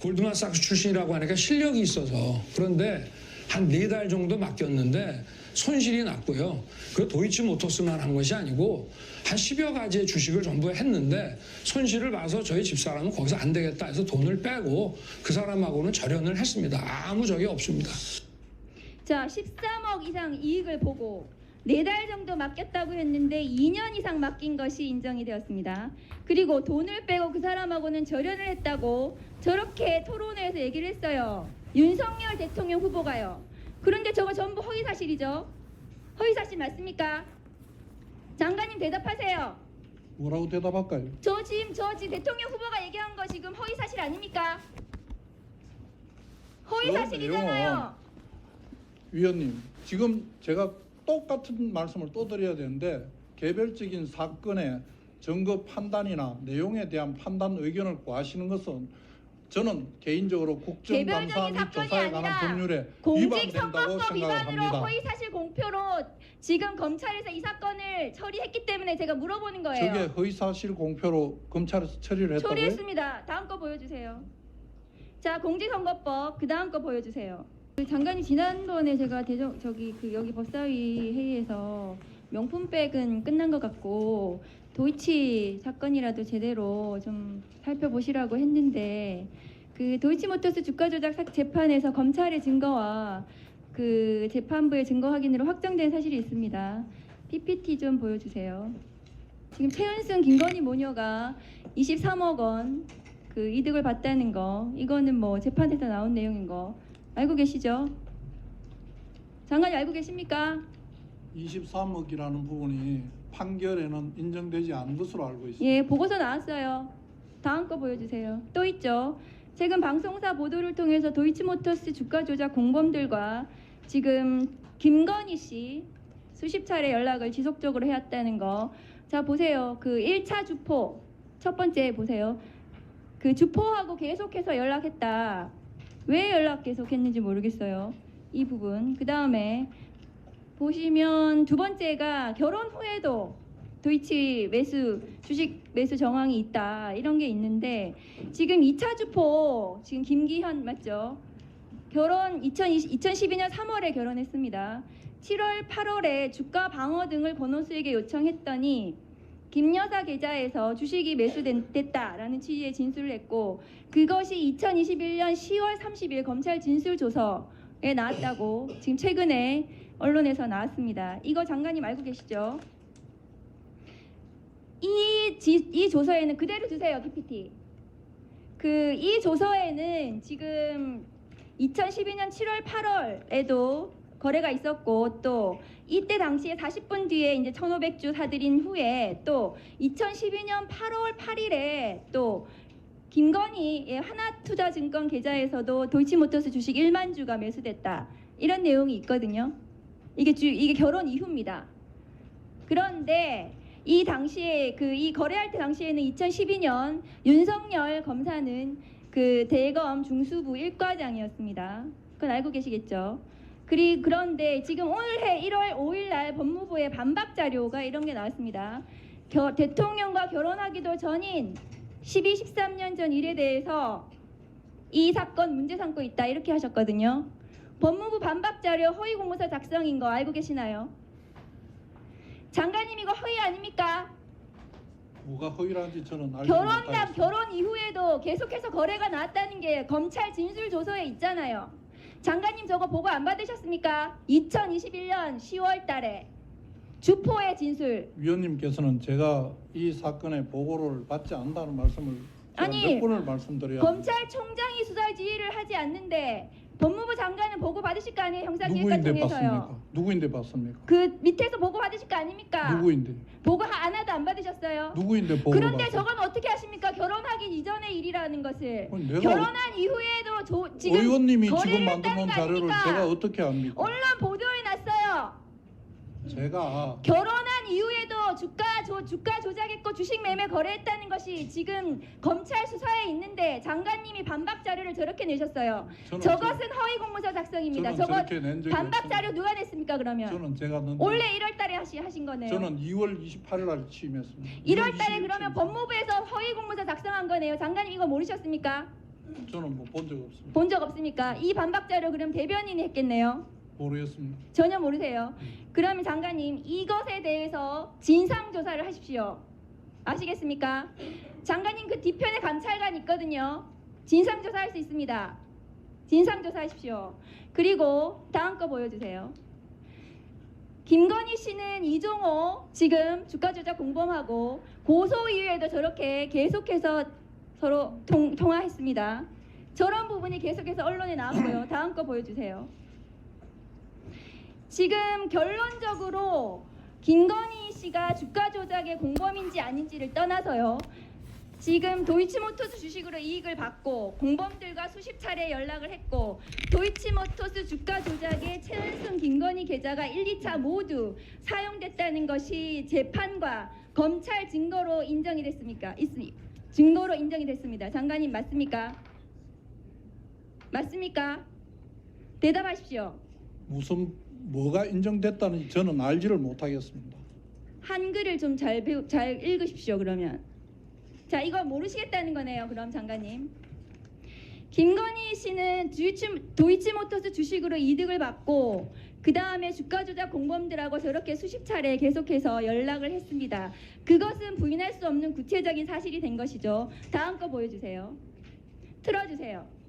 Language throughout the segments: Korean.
골드만삭스 출신이라고 하니까 실력이 있어서 그런데 한 4달 정도 맡겼는데 손실이 났고요. 그 도이치모터스만 한 것이 아니고 한 10여 가지의 주식을 전부 했는데 손실을 봐서 저희 집사람은 거기서 안 되겠다 해서 돈을 빼고 그 사람하고는 절연을 했습니다. 아무 적이 없습니다. 자, 13억 이상 이익을 보고 4달 정도 맡겼다고 했는데 2년 이상 맡긴 것이 인정이 되었습니다. 그리고 돈을 빼고 그 사람하고는 절연을 했다고 저렇게 토론회에서 얘기를 했어요. 윤석열 대통령 후보가요. 그런데 저거 전부 허위사실이죠. 허위사실 맞습니까? 장관님 대답하세요. 뭐라고 대답할까요? 저 지금 대통령 후보가 얘기한 거 지금 허위사실 아닙니까? 허위사실이잖아요. 위원님, 지금 제가 똑같은 말씀을 또 드려야 되는데 개별적인 사건의 증거 판단이나 내용에 대한 판단 의견을 구하시는 것은 저는 개인적으로 국정감사 및 조사에 관한 법률에 위반된다고 공직선거법 생각을 위반으로 합니다. 허위사실 공표로 지금 검찰에서 이 사건을 처리했기 때문에 제가 물어보는 거예요. 저게 허위사실 공표로 검찰에서 처리를 했다고요? 처리했습니다. 다음 거 보여주세요. 자, 공직선거법 그 다음 거 보여주세요. 장관님 지난번에 제가 여기 법사위 회의에서 명품백은 끝난 것 같고 도이치 사건이라도 제대로 좀 살펴보시라고 했는데 그 도이치모터스 주가 조작 재판에서 검찰의 증거와 그 재판부의 증거 확인으로 확정된 사실이 있습니다. PPT 좀 보여주세요. 지금 최은순 김건희 모녀가 23억 원 그 이득을 봤다는 거, 이거는 뭐 재판에서 나온 내용인 거 알고 계시죠? 장관님 알고 계십니까? 23억이라는 부분이 판결에는 인정되지 않은 것으로 알고 있습니다. 예, 보고서 나왔어요. 다음 거 보여주세요. 또 있죠. 최근 방송사 보도를 통해서 도이치모터스 주가 조작 공범들과 지금 김건희 씨 수십 차례 연락을 지속적으로 해왔다는 거. 자, 보세요. 그 1차 주포 첫 번째 보세요. 그 주포하고 계속해서 연락했다. 왜 연락 계속했는지 모르겠어요. 이 부분. 그 다음에 보시면 두 번째가 결혼 후에도 도이치 주식 매수 정황이 있다. 이런 게 있는데 지금 2차 주포 지금 김기현 맞죠? 2012년 3월에 결혼했습니다. 7월, 8월에 주가 방어 등을 권호수에게 요청했더니 김 여사 계좌에서 주식이 매수됐다라는 취지의 진술을 했고 그것이 2021년 10월 30일 검찰 진술조서에 나왔다고 지금 최근에 언론에서 나왔습니다. 이거 장관님 알고 계시죠? 이 조서에는 그대로 주세요. PPT. 이 조서에는 지금 2012년 7월 8월에도 거래가 있었고 또 이때 당시에 40분 뒤에 이제 1,500주 사들인 후에 또 2012년 8월 8일에 또 김건희 하나투자증권 계좌에서도 도이치모터스 주식 1만 주가 매수됐다. 이런 내용이 있거든요. 이게 결혼 이후입니다. 그런데 이 당시에 이 거래할 때 당시에는 2012년 윤석열 검사는 그 대검 중수부 1과장이었습니다. 그건 알고 계시겠죠? 그런데 지금 올해 1월 5일 날 법무부의 반박 자료가 이런 게 나왔습니다. 대통령과 결혼하기도 전인 12, 13년 전 일에 대해서 이 사건 문제 삼고 있다. 이렇게 하셨거든요. 법무부 반박 자료 허위 공문서 작성인 거 알고 계시나요? 장관님 이거 허위 아닙니까? 뭐가 허위라는지 저는 알지 못하겠습니다. 결혼 이후에도 계속해서 거래가 나왔다는 게 검찰 진술 조서에 있잖아요. 장관님 저거 보고 안 받으셨습니까? 2021년 10월 달에 주포의 진술. 위원님께서는 제가 이 사건의 보고를 받지 않는다는 말씀을 몇 번을 말씀드려야 검찰총장이 수사 지휘를 하지 않는데 법무부 장관은 보고 받으실 거 아니에요? 형사기획관 누구인데 통해서요. 받습니까? 누구인데 받습니까? 그 밑에서 보고 받으실 거 아닙니까? 누구인데? 보고 안 하도 안 받으셨어요? 누구인데 보고 그런데 받습니까? 저건 어떻게 하십니까? 결혼하기 이전의 일이라는 것을. 아니, 내가 결혼한 이후에도 지금 의원님이 지금 거래를 만들어 놓은 했다는 거 자료를 아닙니까? 제가 어떻게 합니까? 언론 보도에 났어요. 제가 결혼한 이후에도 주가 조작했고 주식 매매 거래했다는 것이 지금 검찰 수사에 있는데 장관님이 반박 자료를 저렇게 내셨어요. 저것은 허위 공문서 작성입니다. 저거 반박 자료 누가 냈습니까? 그러면 저는 제가 올해 1월 달에 하신 거네요. 저는 2월 28일 날 취임했습니다. 1월 달에 그러면 법무부에서 허위 공문서 작성한 거네요. 장관님 이거 모르셨습니까? 저는 뭐 본 적 없습니다. 본 적 없습니까? 이 반박 자료 그럼 대변인이 했겠네요. 모르겠습니다. 전혀 모르세요. 그러면 장관님 이것에 대해서 진상 조사를 하십시오. 아시겠습니까? 장관님 그 뒤편에 감찰관 있거든요. 진상 조사할 수 있습니다. 진상 조사하십시오. 그리고 다음 거 보여주세요. 김건희 씨는 이종호 지금 주가 조작 공범하고 고소 이후에도 저렇게 계속해서 서로 통화했습니다. 저런 부분이 계속해서 언론에 나왔고요. 다음 거 보여주세요. 지금 결론적으로 김건희 씨가 주가 조작의 공범인지 아닌지를 떠나서요. 지금 도이치모터스 주식으로 이익을 받고 공범들과 수십 차례 연락을 했고 도이치모터스 주가 조작에 최은순, 김건희 계좌가 1, 2차 모두 사용됐다는 것이 재판과 검찰 증거로 인정이 됐습니까? 증거로 인정이 됐습니다. 장관님 맞습니까? 맞습니까? 대답하십시오. 무슨 뭐가 인정됐다는지 저는 알지를 못하겠습니다. 한글을 좀 잘 읽으십시오. 그러면 자 이거 모르시겠다는 거네요. 그럼 장관님 김건희 씨는 도이치모터스 주식으로 이득을 받고 그 다음에 주가 조작 공범들하고 저렇게 수십 차례 계속해서 연락을 했습니다. 그것은 부인할 수 없는 구체적인 사실이 된 것이죠. 다음 거 보여주세요. 틀어주세요.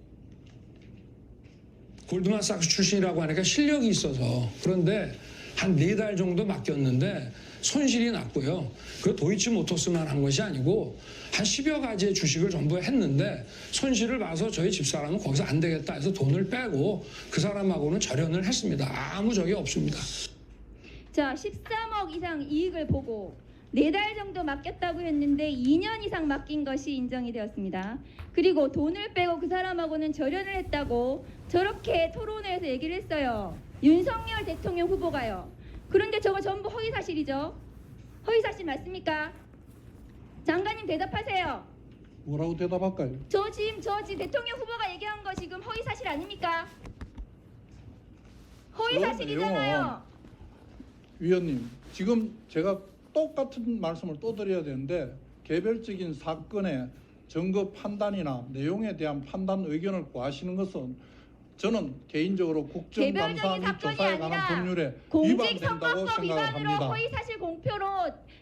골드만삭스 출신이라고 하니까 실력이 있어서 그런데 한 4달 정도 맡겼는데 손실이 났고요. 그 도이치모터스만 한 것이 아니고 한 10여 가지의 주식을 전부 했는데 손실을 봐서 저희 집사람은 거기서 안 되겠다 해서 돈을 빼고 그 사람하고는 절연을 했습니다. 아무 적이 없습니다. 자 13억 이상 이익을 보고 4달 정도 맡겼다고 했는데 2년 이상 맡긴 것이 인정이 되었습니다. 그리고 돈을 빼고 그 사람하고는 절연을 했다고 저렇게 토론회에서 얘기를 했어요. 윤석열 대통령 후보가요. 그런데 저거 전부 허위사실이죠. 허위사실 맞습니까? 장관님 대답하세요. 뭐라고 대답할까요? 저 지금 대통령 후보가 얘기한 거 지금 허위사실 아닙니까? 허위사실이잖아요. 위원님, 지금 제가 똑같은 말씀을 또 드려야 되는데 개별적인 사건의 증거 판단이나 내용에 대한 판단 의견을 구하시는 것은 저는 개인적으로 국정감사 및 조사에 관한 법률에 위반된다고 공직선거법 생각을 위반으로 합니다. 허위사실 공표로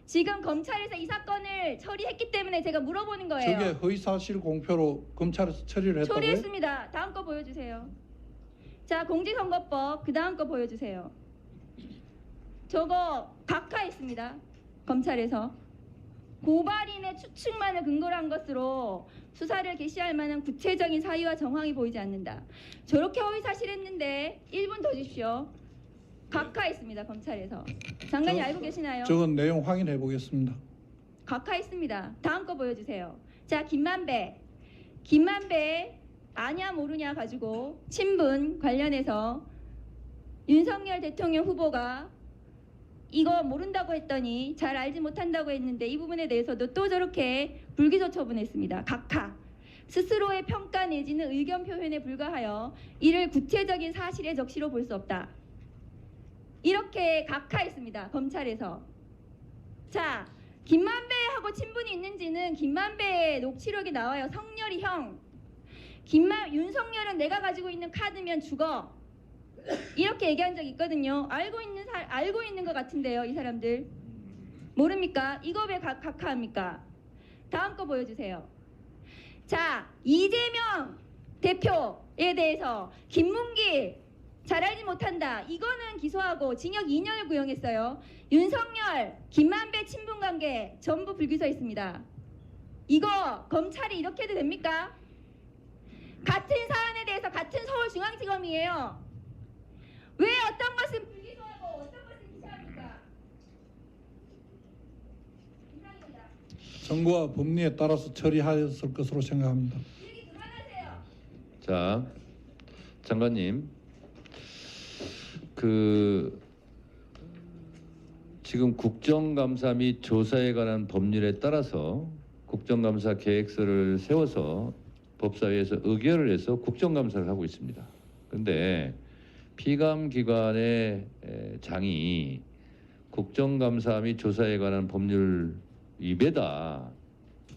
지금 검찰에서 이 사건을 처리했기 때문에 제가 물어보는 거예요. 저게 허위사실 공표로 검찰에서 처리를 했다고요? 처리했습니다. 다음 거 보여주세요. 자, 공직선거법 그 다음 거 보여주세요. 저거 각하했습니다. 검찰에서 고발인의 추측만을 근거로 한 것으로 수사를 개시할 만한 구체적인 사유와 정황이 보이지 않는다. 저렇게 허위사실했는데 1분 더 주십시오. 각하했습니다. 검찰에서. 장관님 알고 계시나요? 저건 내용 확인해 보겠습니다. 각하했습니다. 다음 거 보여주세요. 자, 김만배 아냐 모르냐 가지고 친분 관련해서 윤석열 대통령 후보가 이거 모른다고 했더니 잘 알지 못한다고 했는데 이 부분에 대해서도 또 저렇게 불기소 처분했습니다. 각하 스스로의 평가 내지는 의견 표현에 불과하여 이를 구체적인 사실의 적시로 볼 수 없다. 이렇게 각하했습니다. 검찰에서. 자, 김만배하고 친분이 있는지는 김만배의 녹취록이 나와요. 성렬이 형. 윤석열은 내가 가지고 있는 카드면 죽어. 이렇게 얘기한 적 있거든요. 알고 있는 것 같은데요, 이 사람들. 모릅니까? 이거 왜 각하합니까? 다음 거 보여주세요. 자, 이재명 대표에 대해서 김문길 잘 알지 못한다. 이거는 기소하고 징역 2년을 구형했어요. 윤석열, 김만배 친분관계 전부 불기소했습니다. 이거 검찰이 이렇게 해도 됩니까? 같은 사안에 대해서 같은 서울중앙지검이에요. 왜 어떤 것은 불기소하고 어떤 것은 기소합니까? 이상입니다. 정부와 법리에 따라서 처리하였을 것으로 생각합니다. 얘기 그만하세요. 자, 장관님, 지금 국정감사 및 조사에 관한 법률에 따라서 국정감사 계획서를 세워서 법사위에서 의결을 해서 국정감사를 하고 있습니다. 그런데 피감기관의 장이 국정감사 및 조사에 관한 법률 위배다,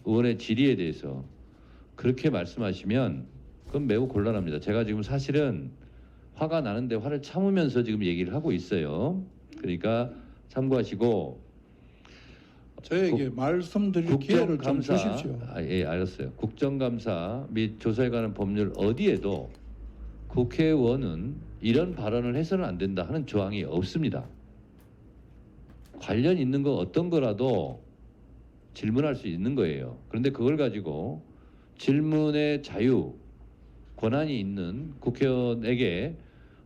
의원의 질의에 대해서 그렇게 말씀하시면 그건 매우 곤란합니다. 제가 지금 사실은 화가 나는데 화를 참으면서 지금 얘기를 하고 있어요. 그러니까 참고하시고 저에게 말씀드릴 기회를 좀 국정감사, 주십시오. 예, 알았어요. 국정감사 및 조사에 관한 법률 어디에도 국회의원은 이런 발언을 해서는 안 된다 하는 조항이 없습니다. 관련 있는 거 어떤 거라도 질문할 수 있는 거예요. 그런데 그걸 가지고 질문의 자유, 권한이 있는 국회의원에게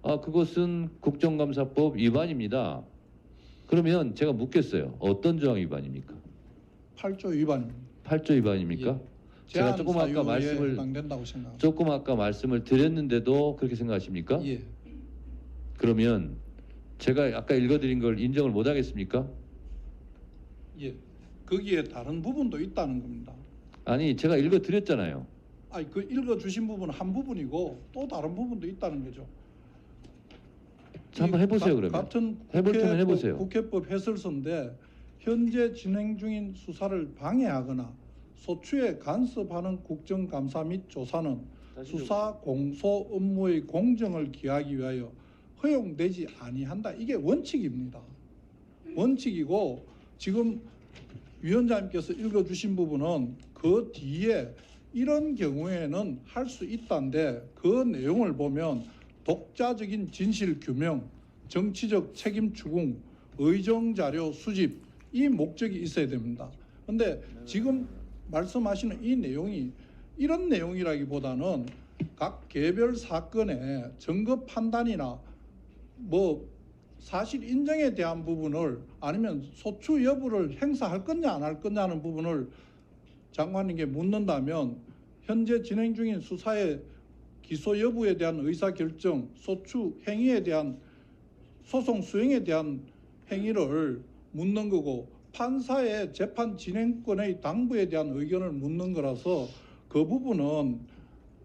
그것은 국정감사법 위반입니다. 그러면 제가 묻겠어요. 어떤 조항 위반입니까? 8조 위반입니다. 8조 위반입니까? 예. 제가 제한 조금 아까 사유에 해당된다고 생각합니다. 조금 아까 말씀을 드렸는데도 그렇게 생각하십니까? 예. 그러면 제가 아까 읽어드린 걸 인정을 못 하겠습니까? 예. 거기에 다른 부분도 있다는 겁니다. 아니 제가 읽어드렸잖아요. 아니 그 읽어주신 부분은 한 부분이고 또 다른 부분도 있다는 거죠. 자, 한번 해보세요, 그러면. 같은 해볼 테면 해보세요. 국회법 해설서인데 현재 진행 중인 수사를 방해하거나 소추에 간섭하는 국정감사 및 조사는 수사 공소 업무의 공정을 기하기 위하여 허용되지 아니한다. 이게 원칙입니다. 원칙이고 지금 위원장님께서 읽어주신 부분은 그 뒤에 이런 경우에는 할 수 있다는데 그 내용을 보면 독자적인 진실 규명, 정치적 책임 추궁, 의정 자료 수집 이 목적이 있어야 됩니다. 그런데 지금 말씀하시는 이 내용이 이런 내용이라기보다는 각 개별 사건의 증거 판단이나 뭐 사실 인정에 대한 부분을 아니면 소추 여부를 행사할 거냐 안 할 거냐는 부분을 장관님께 묻는다면 현재 진행 중인 수사의 기소 여부에 대한 의사결정, 소추 행위에 대한 소송 수행에 대한 행위를 묻는 거고 판사의 재판 진행권의 당부에 대한 의견을 묻는 거라서 그 부분은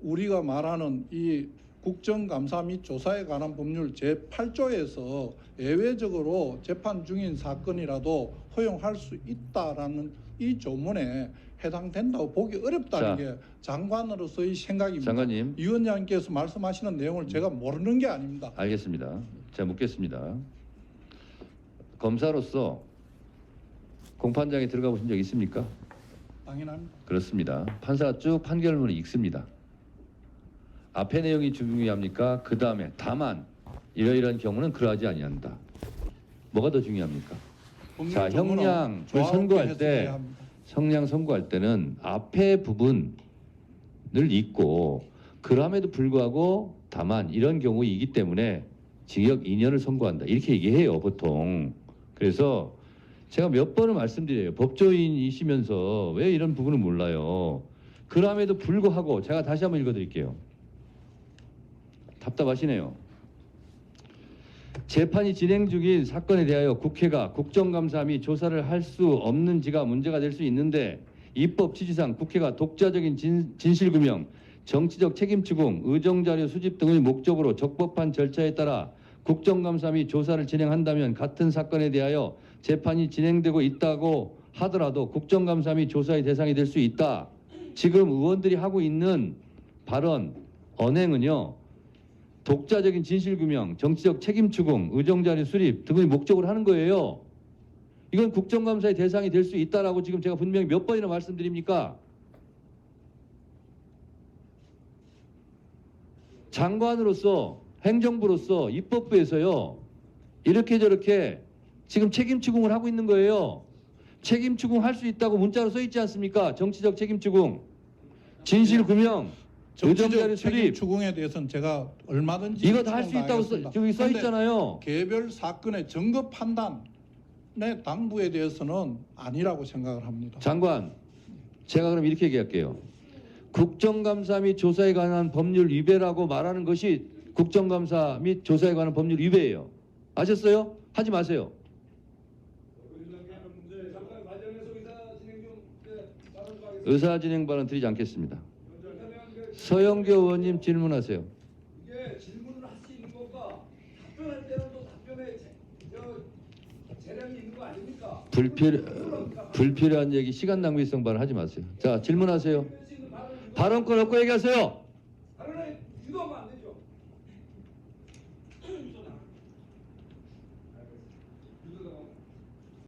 우리가 말하는 이 국정감사 및 조사에 관한 법률 제8조에서 예외적으로 재판 중인 사건이라도 허용할 수 있다라는 이 조문에 해당된다고 보기 어렵다는 게 장관으로서의 생각입니다. 장관님. 위원장님께서 말씀하시는 내용을 제가 모르는 게 아닙니다. 알겠습니다. 제가 묻겠습니다. 검사로서 공판장에 들어가 보신 적 있습니까? 당연합니다. 그렇습니다. 판사가 쭉 판결문을 읽습니다. 앞에 내용이 중요합니까? 그 다음에 다만 이러이러한 경우는 그러하지 아니한다. 뭐가 더 중요합니까? 자, 형량을 선고할 때 형량 선고할 때는 앞에 부분을 읽고 그럼에도 불구하고 다만 이런 경우이기 때문에 징역 2년을 선고한다. 이렇게 얘기해요, 보통. 그래서 제가 몇 번을 말씀드려요. 법조인이시면서 왜 이런 부분을 몰라요. 그럼에도 불구하고 제가 다시 한번 읽어드릴게요. 답답하시네요. 재판이 진행 중인 사건에 대하여 국회가 국정감사 및 조사를 할 수 없는지가 문제가 될 수 있는데 입법 취지상 국회가 독자적인 진실규명, 정치적 책임 추궁, 의정자료 수집 등의 목적으로 적법한 절차에 따라 국정감사 및 조사를 진행한다면 같은 사건에 대하여 재판이 진행되고 있다고 하더라도 국정감사 및 조사의 대상이 될 수 있다. 지금 의원들이 하고 있는 발언, 언행은요. 독자적인 진실규명, 정치적 책임 추궁, 의정자료 수립 등의 목적으로 하는 거예요. 이건 국정감사의 대상이 될 수 있다라고 지금 제가 분명히 몇 번이나 말씀드립니까? 장관으로서 행정부로서 입법부에서요. 이렇게 저렇게 지금 책임 추궁을 하고 있는 거예요. 책임 추궁할 수 있다고 문자로 써 있지 않습니까? 정치적 책임 추궁, 진실규명, 의정자료 정치적 책임 수립 추궁에 대해서는 제가 얼마든지 이거 다 할 수 있다고 저기 써 있잖아요. 개별 사건의 증거 판단의 당부에 대해서는 아니라고 생각을 합니다. 장관, 제가 그럼 이렇게 얘기할게요. 국정감사 및 조사에 관한 법률 위배라고 말하는 것이 국정감사 및 조사에 관한 법률 위배예요. 아셨어요? 하지 마세요. 의사진행 발언 드리지 않겠습니다. 서영교 의원님 질문하세요. 이게 질문을 할 수 있는 것과 답변할 때는 또 답변에 재량이 있는 거 아닙니까? 불필요한 얘기, 시간 낭비성 발언 하지 마세요. 자, 질문하세요. 발언권 없고 얘기하세요.